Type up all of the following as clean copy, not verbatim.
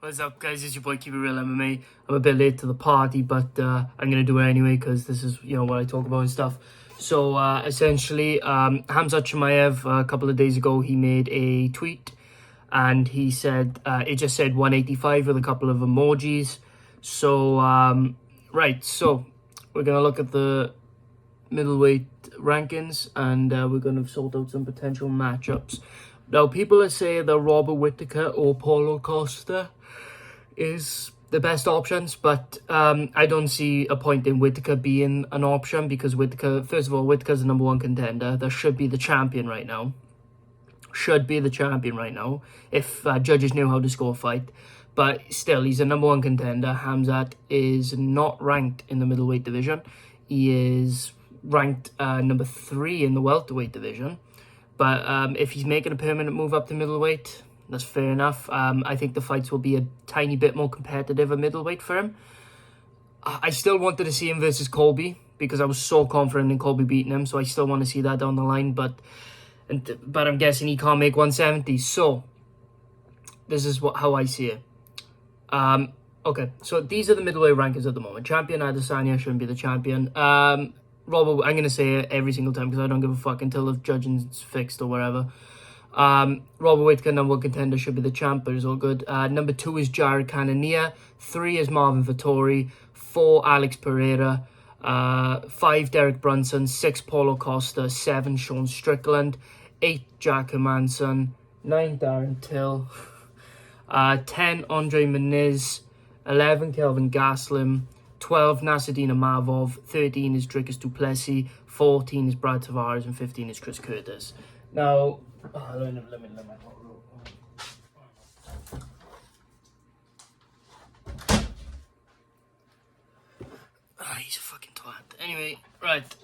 What's up, guys? It's your boy Keep It Real MMA. I'm a bit late to the party, but I'm gonna do it anyway because this is, what I talk about and stuff. So essentially, Khamzat Chimaev a couple of days ago, he made a tweet, and he said it just said 185 with a couple of emojis. So right, so we're gonna look at the middleweight rankings, and we're gonna sort out some potential matchups. Now, people are saying that Robert Whitaker or Paulo Costa is the best options, but I don't see a point in Whitaker being an option because Whitaker, first of all, Whitaker's the number one contender. That should be the champion right now. If judges knew how to score a fight. But still, he's a number one contender. Khamzat is not ranked in the middleweight division. He is ranked number 3 in the welterweight division. But if he's making a permanent move up to middleweight, that's fair enough. I think the fights will be a tiny bit more competitive at middleweight for him. I still wanted to see him versus Colby because I was so confident in Colby beating him. So I still want to see that down the line. But I'm guessing he can't make 170. So this is how I see it. Okay, so these are the middleweight rankings at the moment. Champion Adesanya shouldn't be the champion. Robert, I'm going to say it every single time because I don't give a fuck until the judging's fixed or whatever. Robert Whitaker, number 1 contender, should be the champ, but it's all good. Number 2 is Jared Cannonier. 3 is Marvin Vettori. 4, Alex Pereira. 5, Derek Brunson. 6, Paulo Costa. 7, Sean Strickland. 8, Jack Hermansson. 9, Darren Till. 10, Andre Muniz. 11, Kelvin Gastelum. 12, Nasruddin Imavov. 13 is Dricus du Plessis. 14 is Brad Tavares. And 15 is Chris Curtis. Now, let me he's a fucking twat. Anyway, right.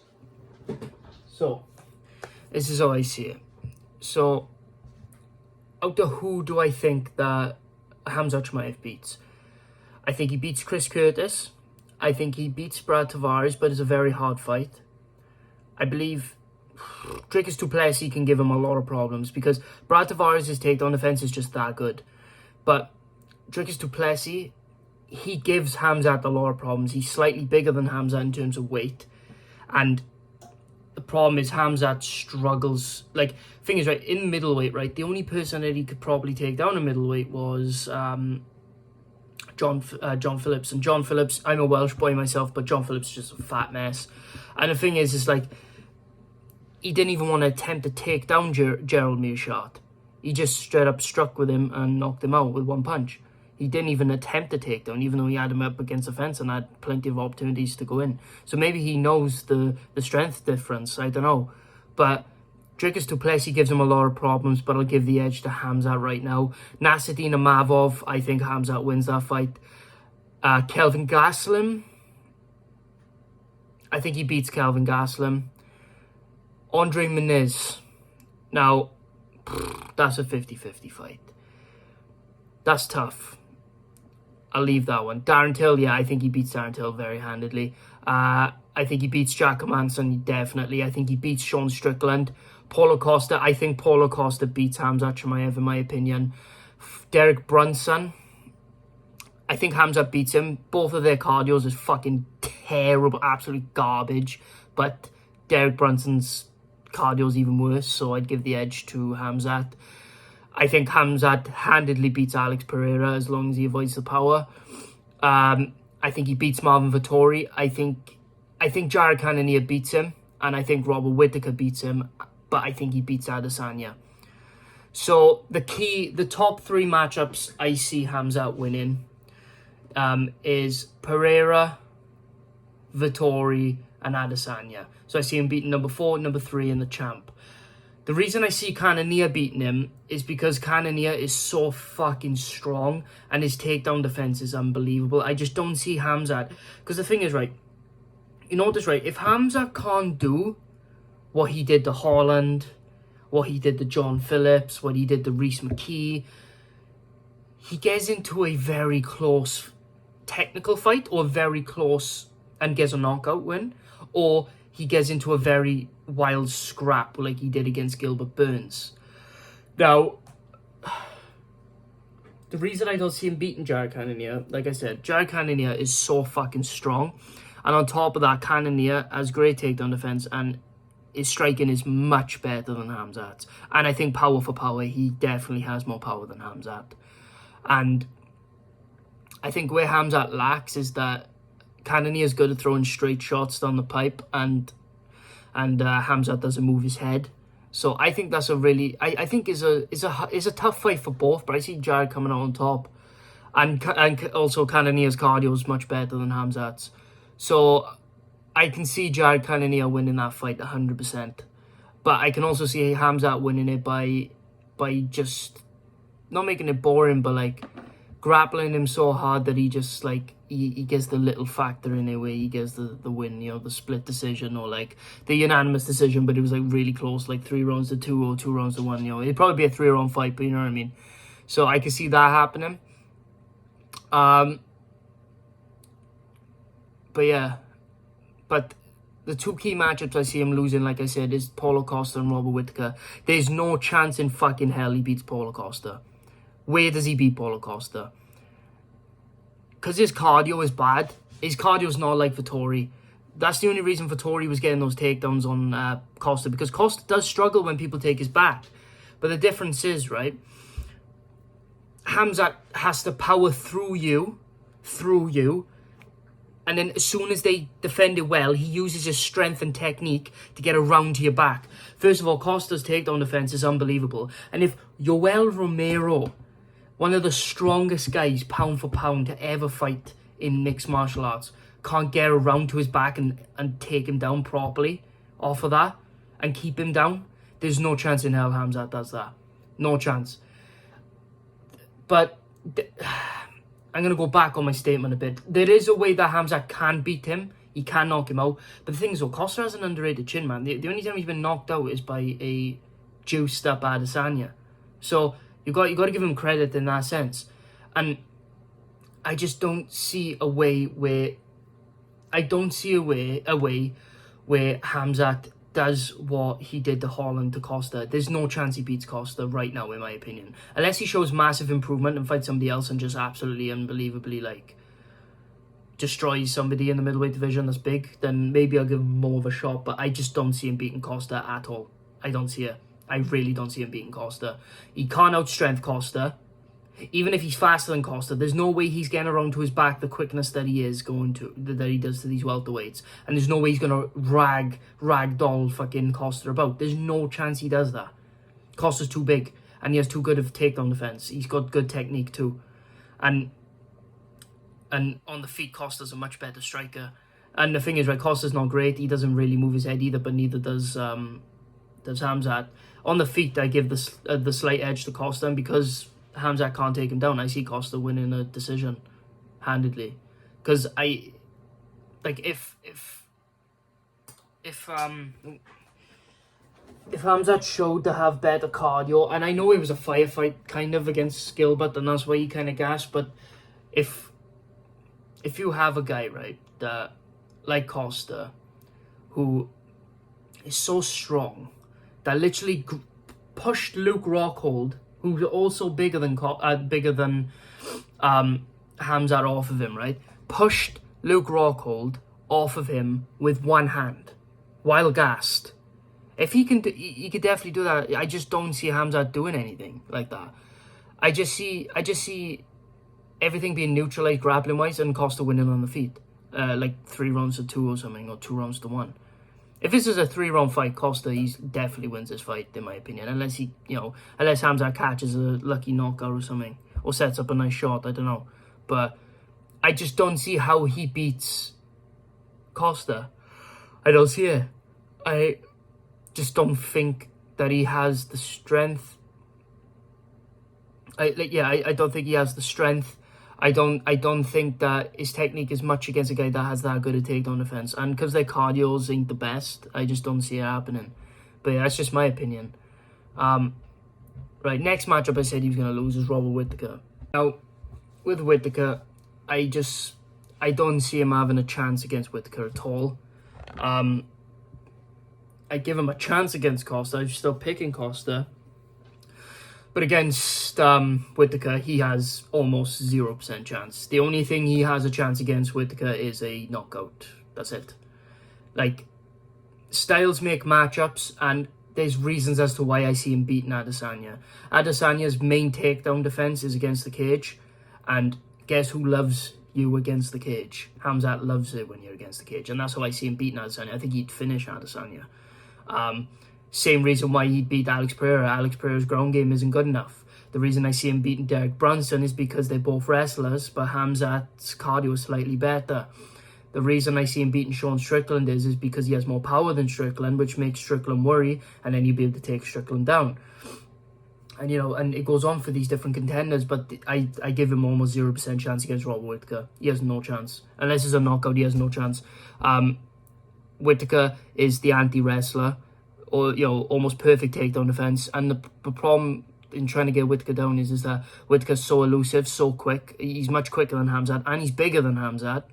So, this is how I see it. So, out of who do I think that Khamzat Chimaev beats? I think he beats Chris Curtis. I think he beats Brad Tavares, but it's a very hard fight. I believe Dricus du Plessis can give him a lot of problems because Brad Tavares' takedown defense is just that good. But Dricus du Plessis, he gives Khamzat a lot of problems. He's slightly bigger than Khamzat in terms of weight. And the problem is Khamzat struggles. Like, thing is, right, in middleweight, right, the only person that he could probably take down in middleweight was John Phillips. And John Phillips, I'm a Welsh boy myself, but John Phillips is just a fat mess. And the thing is like, he didn't even want to attempt to take down Gerald Meerschaert. He just straight up struck with him and knocked him out with one punch. He didn't even attempt to take down, even though he had him up against the fence and had plenty of opportunities to go in. So maybe he knows the strength difference, I don't know. But Dricus du Plessis gives him a lot of problems, but I'll give the edge to Khamzat right now. Nasruddin Imavov, I think Khamzat wins that fight. Kelvin Gastelum, I think he beats Kelvin Gastelum. Andre Muniz, now, that's a 50-50 fight. That's tough. I'll leave that one. Darren Till, yeah, I think he beats Darren Till very handedly. I think he beats Jack Hermansson, definitely. I think he beats Sean Strickland. Paulo Costa, I think Paulo Costa beats Khamzat Chimaev, in my opinion. Derek Brunson, I think Khamzat beats him. Both of their cardios is fucking terrible, absolute garbage. But Derek Brunson's cardio is even worse, so I'd give the edge to Khamzat. I think Khamzat handedly beats Alex Pereira as long as he avoids the power. I think he beats Marvin Vettori. I think Jared Cannonier beats him, and I think Robert Whitaker beats him, but I think he beats Adesanya. So the top 3 matchups I see Khamzat winning is Pereira, Vettori, and Adesanya. So I see him beating number 4, number 3, and the champ. The reason I see Cannonier beating him is because Cannonier is so fucking strong and his takedown defense is unbelievable. I just don't see Khamzat. Because the thing is, right, you notice, right, if Khamzat can't do what he did to Holland, what he did to John Phillips, what he did to Reese McKee, he gets into a very close technical fight or very close and gets a knockout win, or he gets into a very wild scrap like he did against Gilbert Burns. Now, the reason I don't see him beating Jared Cannonier, like I said, Jared Cannonier is so fucking strong. And on top of that, Cannonier has great takedown defense, and his striking is much better than Khamzat's. And I think power for power, he definitely has more power than Khamzat. And I think where Khamzat lacks is that Cannonier is good at throwing straight shots down the pipe, and Khamzat doesn't move his head. So I think that's a really, I think is a tough fight for both. But I see Jared coming out on top, and also Cannonier's cardio is much better than Khamzat's. So I can see Jared Cannonier winning that fight 100%. But I can also see Khamzat winning it by just not making it boring, but like grappling him so hard that he just like he gets the little factor in it where he gets the win, you know, the split decision or like the unanimous decision, but it was like really close, like 3 rounds to 2 or 2 rounds to 1, you know. It'd probably be a 3-round fight, but you know what I mean. So I can see that happening. But yeah, but the 2 key matchups I see him losing, like I said, is Paulo Costa and Robert Whitaker. There's no chance in fucking hell he beats Paulo Costa. Where does he beat Paulo Costa? Because his cardio is bad. His cardio is not like Vettori. That's the only reason Vettori was getting those takedowns on Costa, because Costa does struggle when people take his back. But the difference is, right, Khamzat has to power through you, and then as soon as they defend it well, he uses his strength and technique to get around to your back. First of all, Costa's takedown defense is unbelievable. And if Yoel Romero, one of the strongest guys pound for pound to ever fight in mixed martial arts, can't get around to his back and take him down properly off of that and keep him down, there's no chance in hell Khamzat does that. No chance. But I'm going to go back on my statement a bit. There is a way that Khamzat can beat him. He can knock him out. But the thing is, though, Costa has an underrated chin, man. The only time he's been knocked out is by a juiced up Adesanya. So you got to give him credit in that sense. And I just don't see a way where Khamzat does what he did to Holland to Costa. There's no chance he beats Costa right now, in my opinion. Unless he shows massive improvement and fights somebody else and just absolutely unbelievably, like, destroys somebody in the middleweight division that's big, then maybe I'll give him more of a shot. But I just don't see him beating Costa at all. I don't see it. I really don't see him beating Costa. He can't outstrength Costa. Even if he's faster than Costa, there's no way he's getting around to his back the quickness that he does to these welterweights. And there's no way he's going to ragdoll fucking Costa about. There's no chance he does that. Costa's too big, and he has too good of takedown defense. He's got good technique too. And on the feet, Costa's a much better striker. And the thing is, right, Costa's not great. He doesn't really move his head either, but neither does Khamzat. On the feet, I give the slight edge to Costa, and because Khamzat can't take him down, I see Costa winning a decision handedly. Because if Khamzat showed to have better cardio, and I know it was a firefight kind of against Gilbert, and that's why he kind of gasped, but if you have a guy, right, that like Costa, who is so strong that literally pushed Luke Rockhold, who's also bigger than Khamzat, off of him, right? Pushed Luke Rockhold off of him with one hand while gassed. If he can, he could definitely do that. I just don't see Khamzat doing anything like that. I just see everything being neutralized grappling wise and Costa winning on the feet, like 3 rounds to 2 or something, or 2 rounds to 1. If this is a 3-round fight, Costa he definitely wins this fight, in my opinion. Unless Khamzat catches a lucky knockout or something, or sets up a nice shot, I don't know. But I just don't see how he beats Costa. I don't see it. I just don't think that he has the strength. I don't think he has the strength. I don't think that his technique is much against a guy that has that good a takedown defense. And because their cardios ain't the best, I just don't see it happening. But yeah, that's just my opinion. Right, next matchup I said he was going to lose is Robert Whitaker. Now, with Whitaker, I don't see him having a chance against Whitaker at all. I give him a chance against Costa. I'm still picking Costa. But against Whitaker, he has almost 0% chance. The only thing he has a chance against Whitaker is a knockout. That's it. Like, styles make matchups, and there's reasons as to why I see him beating Adesanya. Adesanya's main takedown defense is against the cage, and guess who loves you against the cage? Khamzat loves it when you're against the cage, and that's how I see him beating Adesanya. I think he'd finish Adesanya. Same reason why he'd beat Alex Pereira. Alex Pereira's ground game isn't good enough. The reason I see him beating Derek Brunson is because they're both wrestlers, but Khamzat's cardio is slightly better. The reason I see him beating Sean Strickland is because he has more power than Strickland, which makes Strickland worry, and then you'll be able to take Strickland down. And, you know, and it goes on for these different contenders, but I give him almost 0% chance against Robert Whitaker. He has no chance. Unless it's a knockout, he has no chance. Whitaker is the anti-wrestler, or, you know, almost perfect takedown defense. And the problem in trying to get Whitaker down is that Whitaker's so elusive, so quick. He's much quicker than Khamzat, and he's bigger than Khamzat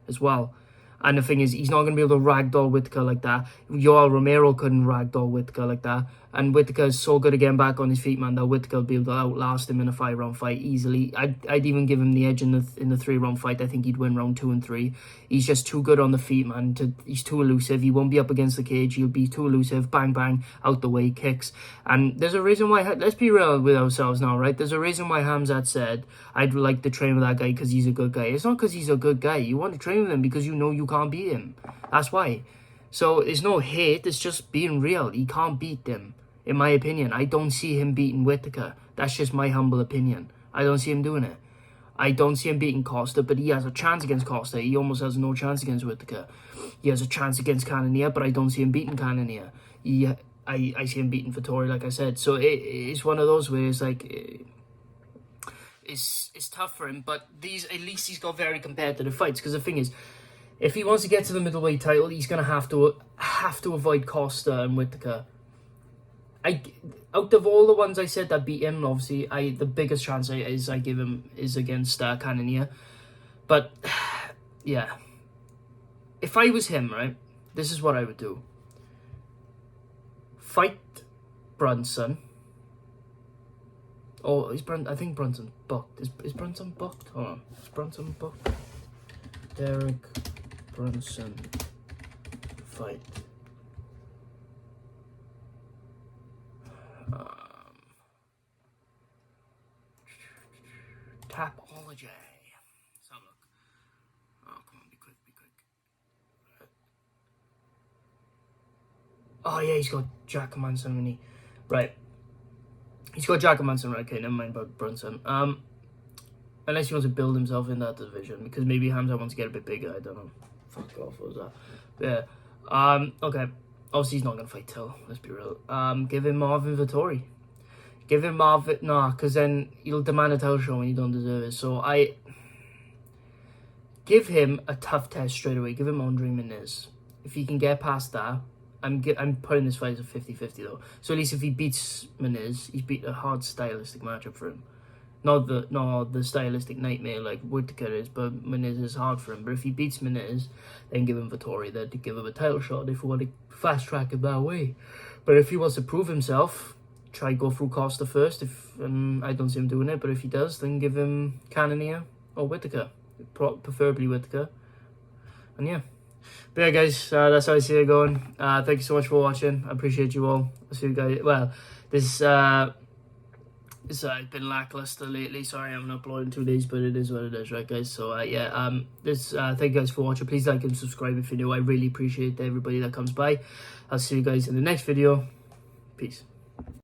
as well. And the thing is, he's not going to be able to ragdoll Whitaker like that. Yoel Romero couldn't ragdoll Whitaker like that. And Whitaker is so good at getting back on his feet, man, that Whitaker will be able to outlast him in a 5-round fight easily. I'd even give him the edge in the 3-round fight. I think he'd win round 2 and 3. He's just too good on the feet, man. He's too elusive. He won't be up against the cage. He'll be too elusive. Bang, bang, out the way, kicks. And there's a reason why, let's be real with ourselves now, right? There's a reason why Khamzat said, I'd like to train with that guy because he's a good guy. It's not because he's a good guy. You want to train with him because you know you can't beat him. That's why. So it's no hate. It's just being real. He can't beat them. In my opinion, I don't see him beating Whitaker. That's just my humble opinion. I don't see him doing it. I don't see him beating Costa, but he has a chance against Costa. He almost has no chance against Whitaker. He has a chance against Cannonier, but I don't see him beating Cannonier. I see him beating Vettori, like I said. So it's one of those where it's like, it's tough for him, but at least he's got very competitive fights. Because the thing is, if he wants to get to the middleweight title, he's going to have to avoid Costa and Whitaker. Out of all the ones I said that beat him, obviously, the biggest chance I give him is against Cannonier. But, yeah. If I was him, right, this is what I would do. Fight Brunson. Oh, I think Brunson's booked. Is Brunson booked? Hold on. Is Brunson booked? Derek Brunson fight. Tapology. Let's have a look. Oh, come on, be quick. Oh, yeah, he's got Jack Manson, hasn't he? Right. He's got Jack Manson, right? Okay, never mind about Brunson. Unless he wants to build himself in that division, because maybe Khamzat wants to get a bit bigger, I don't know. Fuck off, what was that? Yeah. Okay. Obviously, he's not going to fight Till, let's be real. Give him Marvin Vettori. Give him Marvin, because then he'll demand a title shot when you don't deserve it. So give him a tough test straight away. Give him Andre Muniz. If he can get past that, I'm putting this fight as a 50-50 though. So at least if he beats Muniz, he's beat a hard stylistic matchup for him. Not the stylistic nightmare like Whitaker is, but Muniz is hard for him. But if he beats Muniz, then give him Vettori. Then to give him a title shot if we want to fast track it that way. But if he wants to prove himself, try go through Costa first. I don't see him doing it, but if he does, then give him Cannonier or Whitaker, preferably Whitaker. And yeah. But yeah, guys, that's how I see it going. Thank you so much for watching. I appreciate you all. I'll see you guys. Well, this it's been lackluster lately. Sorry, I haven't uploaded in 2 days, but it is what it is, right, guys? So yeah, thank you guys for watching. Please like and subscribe if you're new. I really appreciate everybody that comes by. I'll see you guys in the next video. Peace.